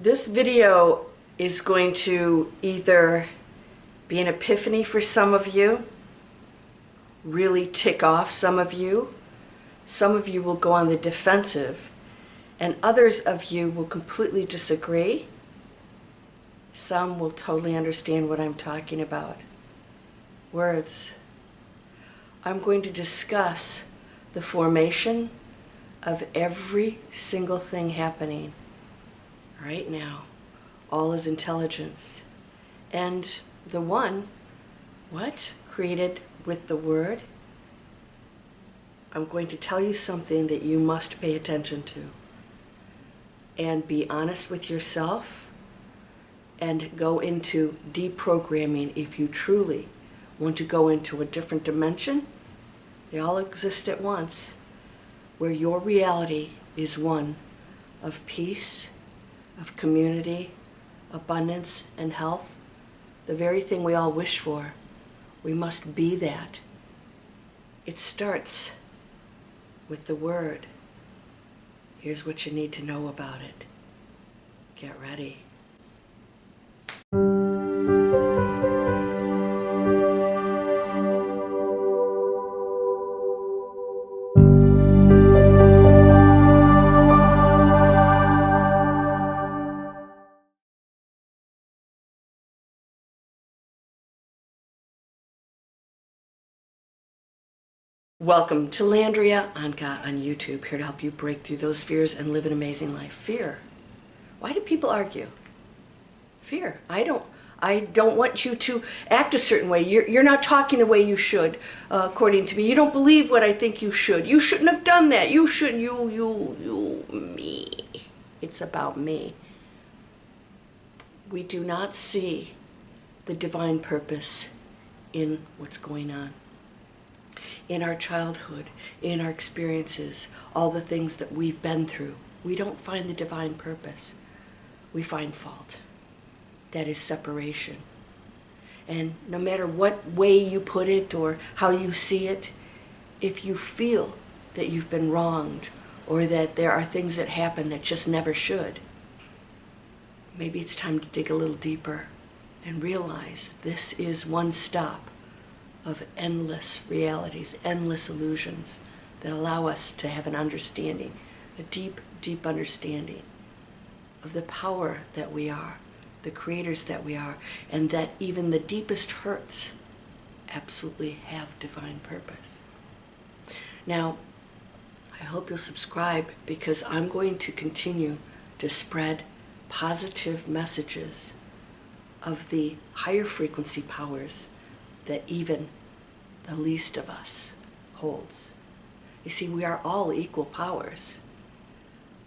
This video is going to either be an epiphany for some of you, really tick off some of you will go on the defensive, and others of you will completely disagree. Some will totally understand what I'm talking about. Words. I'm going to discuss the formation of every single thing happening right now. All is intelligence. And the one, created with the word. I'm going to tell you something that you must pay attention to. And be honest with yourself and go into deprogramming if you truly want to go into a different dimension. They all exist at once, where your reality is one of peace, of community, abundance, and health, the very thing we all wish for. We must be that. It starts with the word. Here's what you need to know about it. Get ready. Welcome to Landria, Onkka on YouTube, here to help you break through those fears and live an amazing life. Fear. Why do people argue? Fear. I don't want you to act a certain way. You're not talking the way you should, according to me. You don't believe what I think you should. You shouldn't have done that. You should, me. It's about me. We do not see the divine purpose in what's going on. In our childhood, in our experiences, all the things that we've been through, we don't find the divine purpose. We find fault. That is separation. And no matter what way you put it or how you see it, if you feel that you've been wronged or that there are things that happen that just never should, maybe it's time to dig a little deeper and realize this is one stop of endless realities, endless illusions that allow us to have an understanding, a deep, deep understanding of the power that we are, the creators that we are, and that even the deepest hurts absolutely have divine purpose. Now, I hope you'll subscribe, because I'm going to continue to spread positive messages of the higher frequency powers that even the least of us holds. You see, we are all equal powers.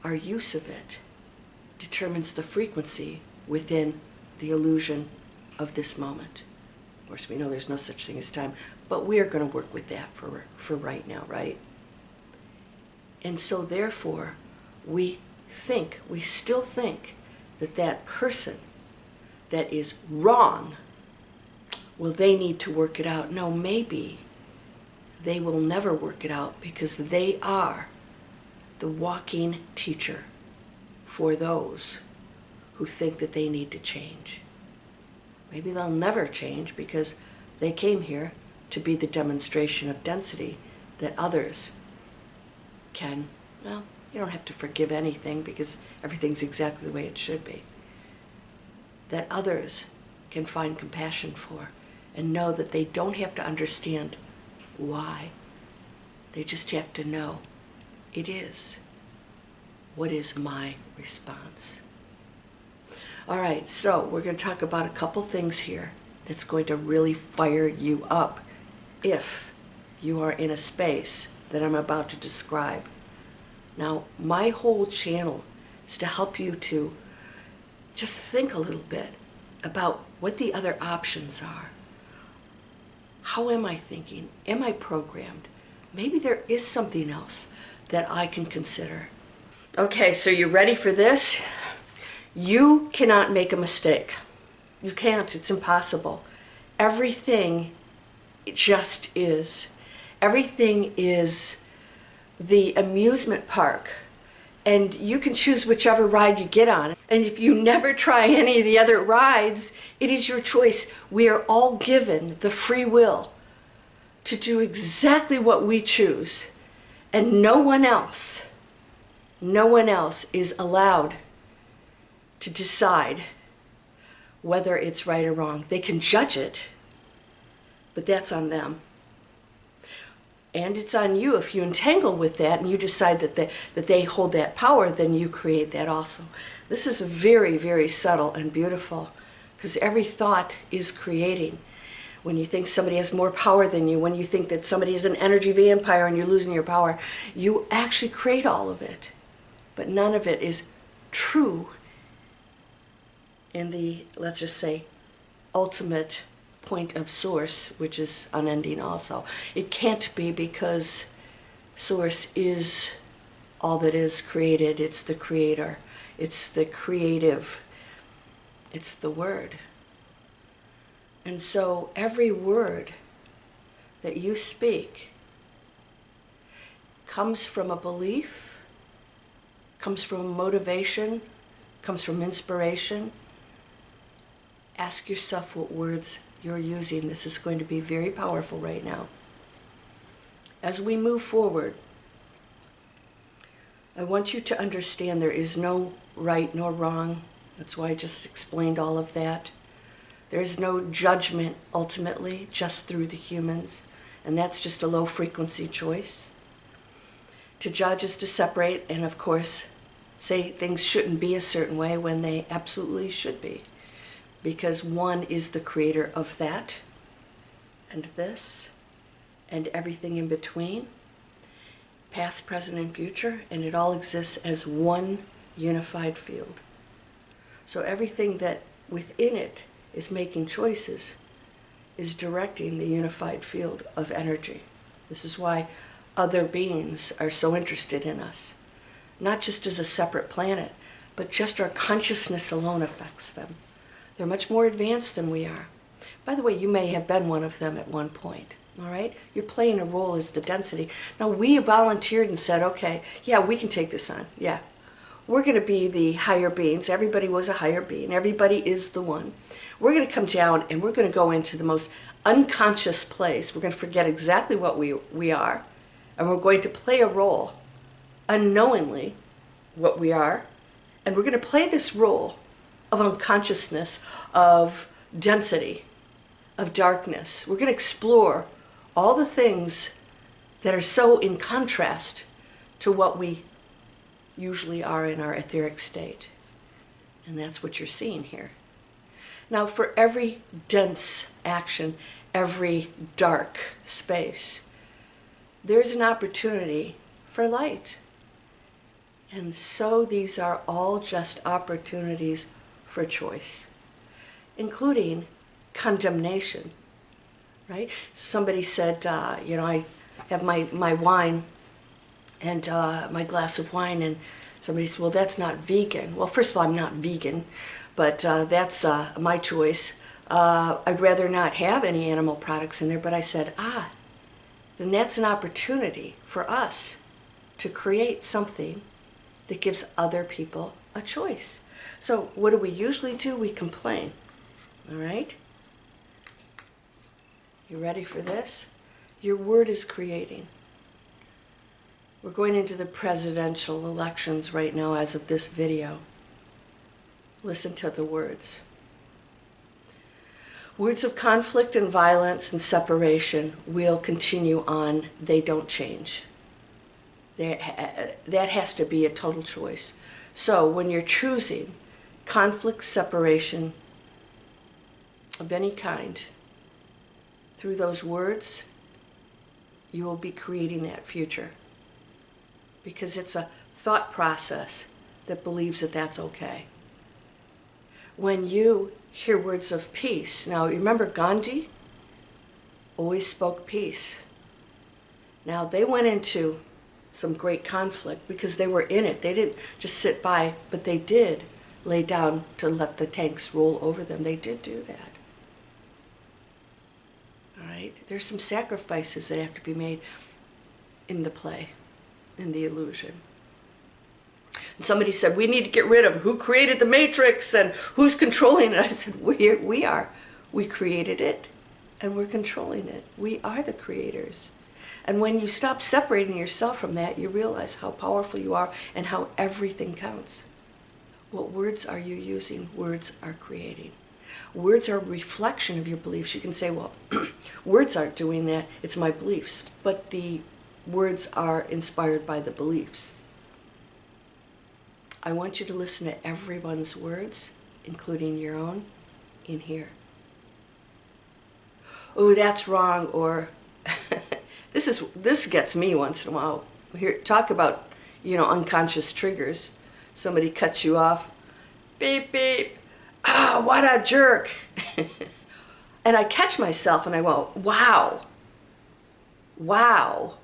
Our use of it determines the frequency within the illusion of this moment. Of course, we know there's no such thing as time, but we are going to work with that for right now, right? And so therefore, we still think that that person that is wrong, well, they need to work it out. No, maybe they will never work it out, because they are the walking teacher for those who think that they need to change. Maybe they'll never change because they came here to be the demonstration of density that others can, well, you don't have to forgive anything because everything's exactly the way it should be. That others can find compassion for and know that they don't have to understand why. They just have to know it is. What is my response? All right, so we're going to talk about a couple things here that's going to really fire you up if you are in a space that I'm about to describe. Now, my whole channel is to help you to just think a little bit about what the other options are. How am I thinking? Am I programmed? Maybe there is something else that I can consider. Okay, so you ready for this? You cannot make a mistake. You can't. It's impossible. Everything just is. Everything is the amusement park and you can choose whichever ride you get on. And if you never try any of the other rides, it is your choice. We are all given the free will to do exactly what we choose, and no one else is allowed to decide whether it's right or wrong. They can judge it, but that's on them. And it's on you. If you entangle with that and you decide that they hold that power, then you create that also. This is very, very subtle and beautiful, because every thought is creating. When you think somebody has more power than you, when you think that somebody is an energy vampire and you're losing your power, you actually create all of it. But none of it is true in the, let's just say, ultimate point of source, which is unending also. It can't be, because source is all that is created. It's the creator. It's the creative. It's the word. And so every word that you speak comes from a belief, comes from a motivation, comes from inspiration. Ask yourself what words you're using. This is going to be very powerful right now. As we move forward, I want you to understand there is no right nor wrong. That's why I just explained all of that. There's no judgment ultimately, just through the humans, and that's just a low frequency choice. To judge is to separate, and of course say things shouldn't be a certain way when they absolutely should be, because one is the creator of that and this and everything in between, past, present, and future, and it all exists as one unified field. So everything that within it is making choices is directing the unified field of energy. This is why other beings are so interested in us. Not just as a separate planet, but just our consciousness alone affects them. They're much more advanced than we are. By the way, you may have been one of them at one point, all right? You're playing a role as the density. Now, we volunteered and said, okay, yeah, we can take this on, yeah. We're going to be the higher beings. Everybody was a higher being. Everybody is the one. We're going to come down and we're going to go into the most unconscious place. We're going to forget exactly what we are, and we're going to play a role unknowingly what we are, and we're going to play this role of unconsciousness, of density, of darkness. We're going to explore all the things that are so in contrast to what we usually are in our etheric state. And that's what you're seeing here. Now, for every dense action, every dark space, there's an opportunity for light. And so these are all just opportunities for choice, including condemnation, right? Somebody said, I have my wine and my glass of wine, and somebody said, well, that's not vegan. Well, first of all, I'm not vegan, but that's my choice. I'd rather not have any animal products in there, but I said, then that's an opportunity for us to create something that gives other people a choice. So what do we usually do? We complain, all right? You ready for this? Your word is creating. We're going into the presidential elections right now as of this video. Listen to the words. Words of conflict and violence and separation will continue on. They don't change. That has to be a total choice. So when you're choosing conflict, separation of any kind, through those words, you will be creating that future. Because it's a thought process that believes that that's okay. When you hear words of peace, now remember Gandhi always spoke peace. Now they went into some great conflict because they were in it. They didn't just sit by, but they did lay down to let the tanks roll over them. They did do that. All right? There's some sacrifices that have to be made in the play, in the illusion. And somebody said, we need to get rid of who created the matrix and who's controlling it. I said, we are. We created it and we're controlling it. We are the creators. And when you stop separating yourself from that, you realize how powerful you are and how everything counts. What words are you using? Words are creating. Words are a reflection of your beliefs. You can say, well, words aren't doing that. It's my beliefs. But the words are inspired by the beliefs. I want you to listen to everyone's words, including your own, in here. Oh, that's wrong, or this gets me once in a while. Here, talk about, unconscious triggers. Somebody cuts you off. Beep, beep. Ah, what a jerk. And I catch myself and I go, wow. Wow.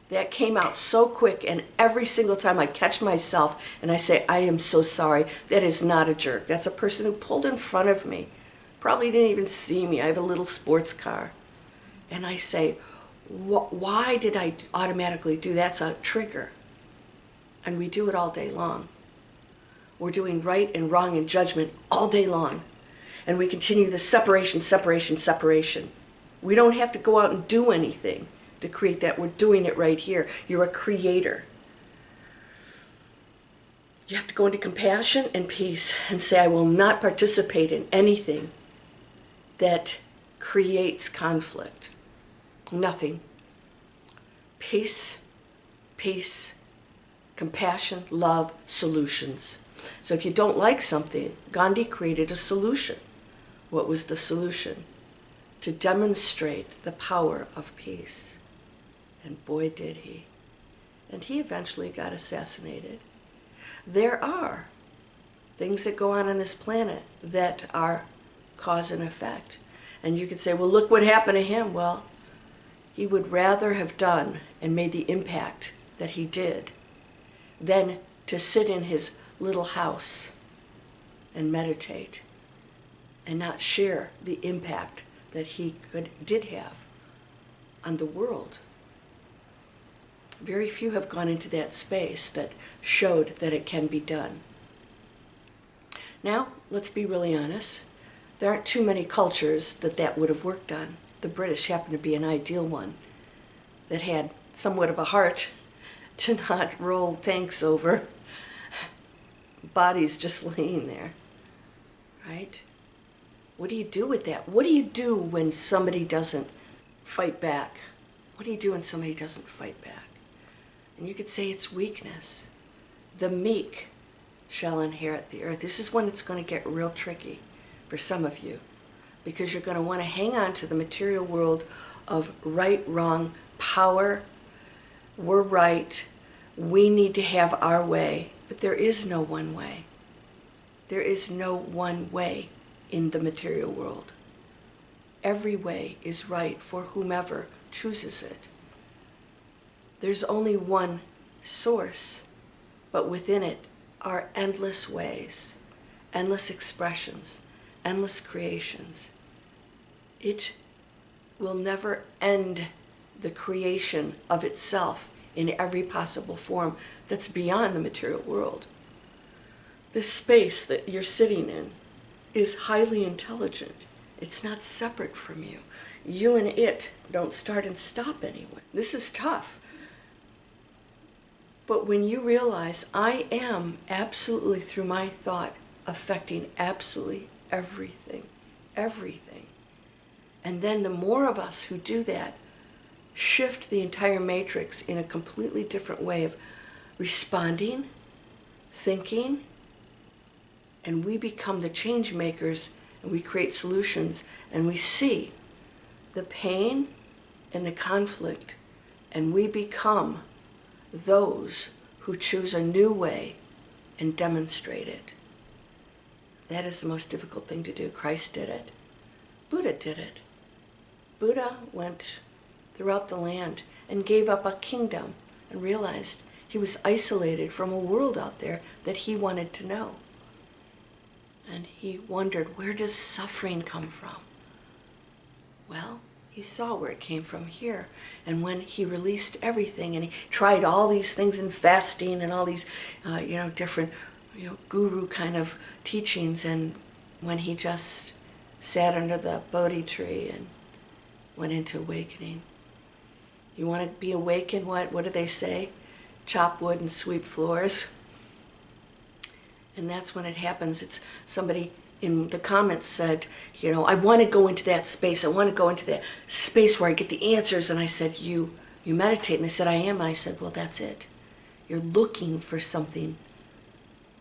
That came out so quick, and every single time I catch myself and I say, I am so sorry. That is not a jerk. That's a person who pulled in front of me. Probably didn't even see me. I have a little sports car. And I say, why did I automatically do that? That's a trigger. And we do it all day long. We're doing right and wrong and judgment all day long. And we continue the separation, separation, separation. We don't have to go out and do anything to create that. We're doing it right here. You're a creator. You have to go into compassion and peace and say, I will not participate in anything that creates conflict. Nothing. Peace, peace, compassion, love, solutions. So if you don't like something, Gandhi created a solution. What was the solution? To demonstrate the power of peace. And boy, did he. And he eventually got assassinated. There are things that go on this planet that are cause and effect. And you could say, well, look what happened to him. Well, he would rather have done and made the impact that he did than to sit in his little house and meditate and not share the impact that he did have on the world. Very few have gone into that space that showed that it can be done. Now, let's be really honest. There aren't too many cultures that would have worked on. The British happen to be an ideal one that had somewhat of a heart to not roll tanks over bodies just laying there, right? What do you do with that? What do you do when somebody doesn't fight back? What do you do when somebody doesn't fight back? And you could say it's weakness. The meek shall inherit the earth. This is when it's going to get real tricky for some of you, because you're going to want to hang on to the material world of right, wrong, power. We're right. We need to have our way. But there is no one way. There is no one way in the material world. Every way is right for whomever chooses it. There's only one source, but within it are endless ways, endless expressions, endless creations. It will never end the creation of itself in every possible form that's beyond the material world. This space that you're sitting in is highly intelligent. It's not separate from you. You and it don't start and stop anyway. This is tough. But when you realize I am absolutely, through my thought, affecting absolutely everything, everything. And then the more of us who do that shift the entire matrix in a completely different way of responding, thinking, and we become the change makers, and we create solutions, and we see the pain and the conflict, and we become those who choose a new way and demonstrate it. That is the most difficult thing to do. Christ did it. Buddha did it. Buddha went throughout the land and gave up a kingdom and realized he was isolated from a world out there that he wanted to know. And he wondered, where does suffering come from? Well, He saw where it came from here. And when he released everything and he tried all these things in fasting and all these, different, guru kind of teachings, and when he just sat under the Bodhi tree and went into awakening. You want to be awakened? What do they say? Chop wood and sweep floors. And that's when it happens. It's somebody in the comments said, I want to go into that space. I want to go into that space where I get the answers. And I said, you meditate. And they said, I am. And I said, well, that's it. You're looking for something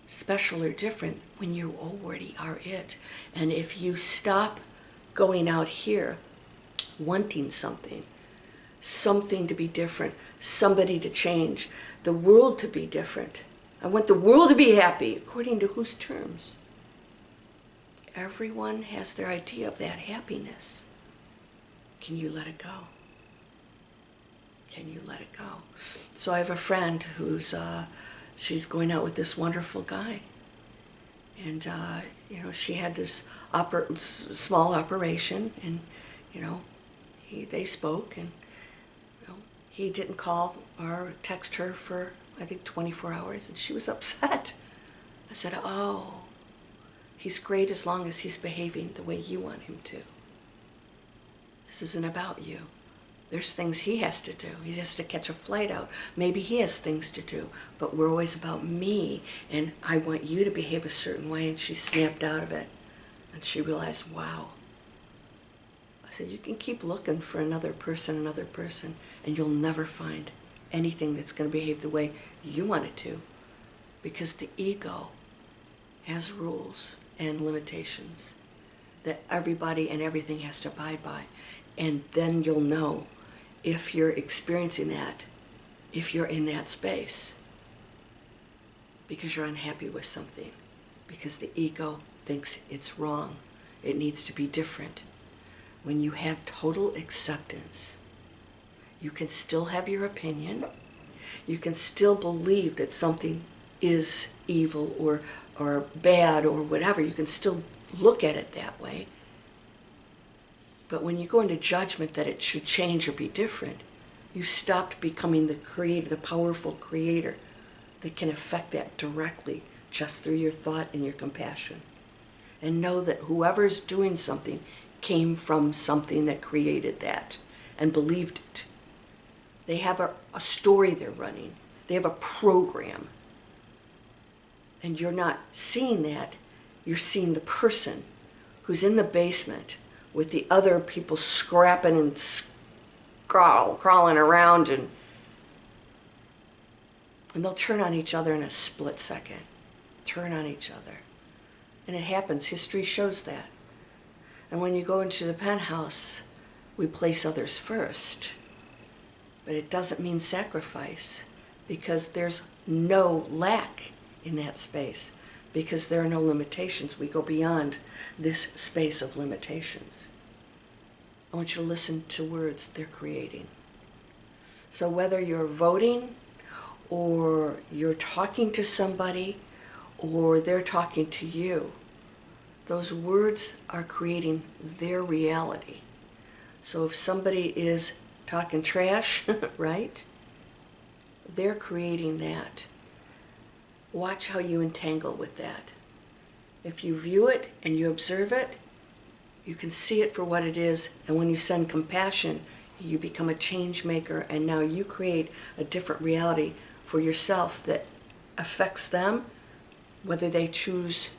special or different when you already are it. And if you stop going out here wanting something to be different, somebody to change, the world to be different. I want the world to be happy. According to whose terms? Everyone has their idea of that happiness. Can you let it go? Can you let it go? So I have a friend who's, she's going out with this wonderful guy. And, she had this small operation, and, they spoke, and he didn't call or text her for, I think, 24 hours, and she was upset. I said, oh, he's great as long as he's behaving the way you want him to. This isn't about you. There's things he has to do. He has to catch a flight out. Maybe he has things to do, but we're always about me, and I want you to behave a certain way, and she snapped out of it. And she realized, wow. I said, you can keep looking for another person, and you'll never find anything that's going to behave the way you want it to, because the ego has rules and limitations that everybody and everything has to abide by. And then you'll know if you're experiencing that, if you're in that space, because you're unhappy with something, because the ego thinks it's wrong, it needs to be different. When you have total acceptance, you can still have your opinion, you can still believe that something is evil or bad or whatever, you can still look at it that way. But when you go into judgment that it should change or be different, you stopped becoming the creator, the powerful creator that can affect that directly just through your thought and your compassion. And know that whoever's doing something came from something that created that and believed it. They have a story they're running. They have a program. And you're not seeing that. You're seeing the person who's in the basement with the other people scrapping and crawling around, and they'll turn on each other in a split second. Turn on each other. And it happens. History shows that. And when you go into the penthouse, we place others first. But it doesn't mean sacrifice, because there's no lack in that space, because there are no limitations. We go beyond this space of limitations. I want you to listen to words they're creating. So whether you're voting, or you're talking to somebody, or they're talking to you, those words are creating their reality. So if somebody is talking trash, right? They're creating that. Watch how you entangle with that. If you view it and you observe it, you can see it for what it is. And when you send compassion, you become a change maker, and now you create a different reality for yourself that affects them, whether they choose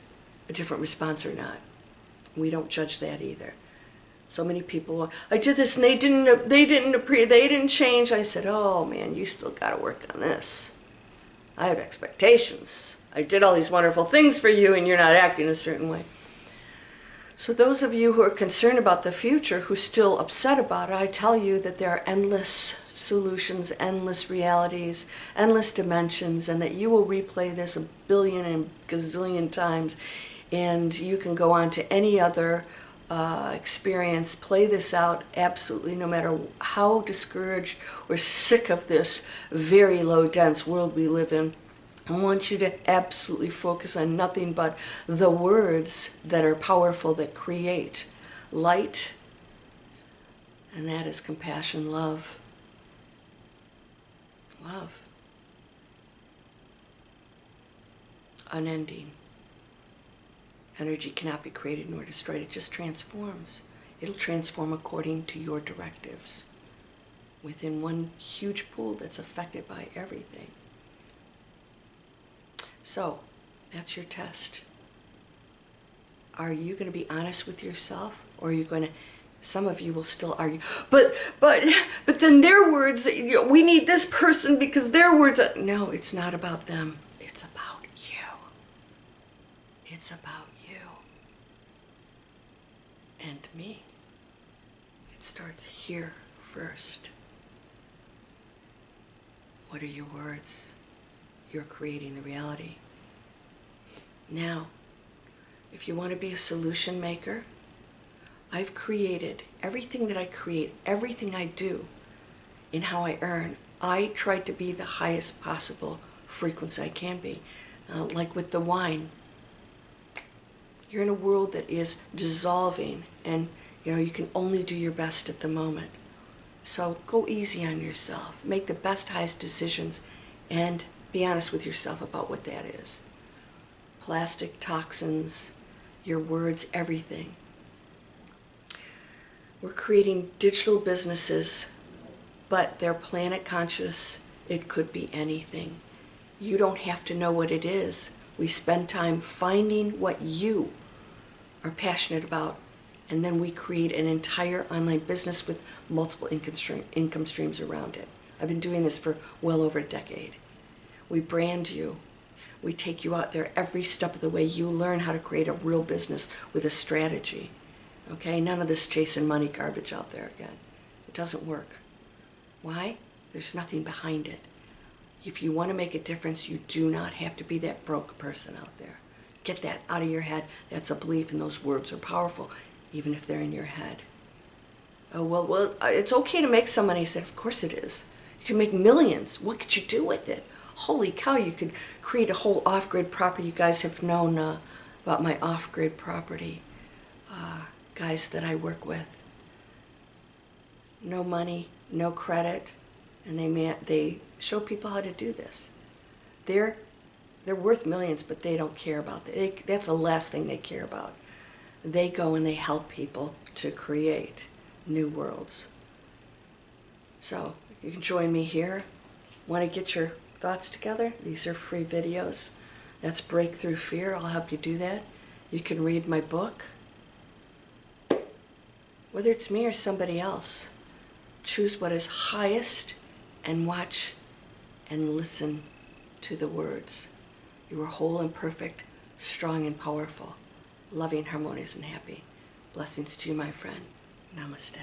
a different response or not. We don't judge that either. So many people, I did this and they didn't change. I said, oh man, you still got to work on this. I have expectations. I did all these wonderful things for you and you're not acting a certain way. So those of you who are concerned about the future, who's still upset about it, I tell you that there are endless solutions, endless realities, endless dimensions, and that you will replay this a billion and gazillion times, and you can go on to any other experience, play this out absolutely, no matter how discouraged or sick of this very low dense world we live in. I want you to absolutely focus on nothing but the words that are powerful, that create light, And that is compassion, love. Love. Unending. Energy cannot be created nor destroyed. It just transforms. It'll transform according to your directives within one huge pool that's affected by everything. So, that's your test. Are you going to be honest with yourself, or are you going to, some of you will still argue, but then their words, we need this person because their words, no, it's not about them. It's about you. It's about you. And me. It starts here first. What are your words? You're creating the reality. Now, if you want to be a solution maker, I've created everything that I create, everything I do in how I earn. I try to be the highest possible frequency I can be. Like with the wine. You're in a world that is dissolving, and you can only do your best at the moment. So go easy on yourself. Make the best, highest decisions, and be honest with yourself about what that is. Plastic, toxins, your words, everything. We're creating digital businesses, but they're planet conscious. It could be anything. You don't have to know what it is. We spend time finding what you are passionate about, and then we create an entire online business with multiple income streams around it. I've been doing this for well over a decade. We brand you. We take you out there every step of the way. You learn how to create a real business with a strategy. Okay? None of this chasing money garbage out there again. It doesn't work. Why? There's nothing behind it. If you want to make a difference, you do not have to be that broke person out there. Get that out of your head. That's a belief, and those words are powerful, even if they're in your head. Oh, well, it's okay to make some money. I said, of course it is. You can make millions. What could you do with it? Holy cow, you could create a whole off-grid property. You guys have known about my off-grid property guys that I work with. No money, no credit, and they show people how to do this. They're worth millions, but they don't care about that. That's the last thing they care about. They go and they help people to create new worlds. So you can join me here. Want to get your thoughts together? These are free videos. That's Breakthrough Fear. I'll help you do that. You can read my book. Whether it's me or somebody else, choose what is highest and watch and listen to the words. You are whole and perfect, strong and powerful, loving, harmonious, and happy. Blessings to you, my friend. Namaste.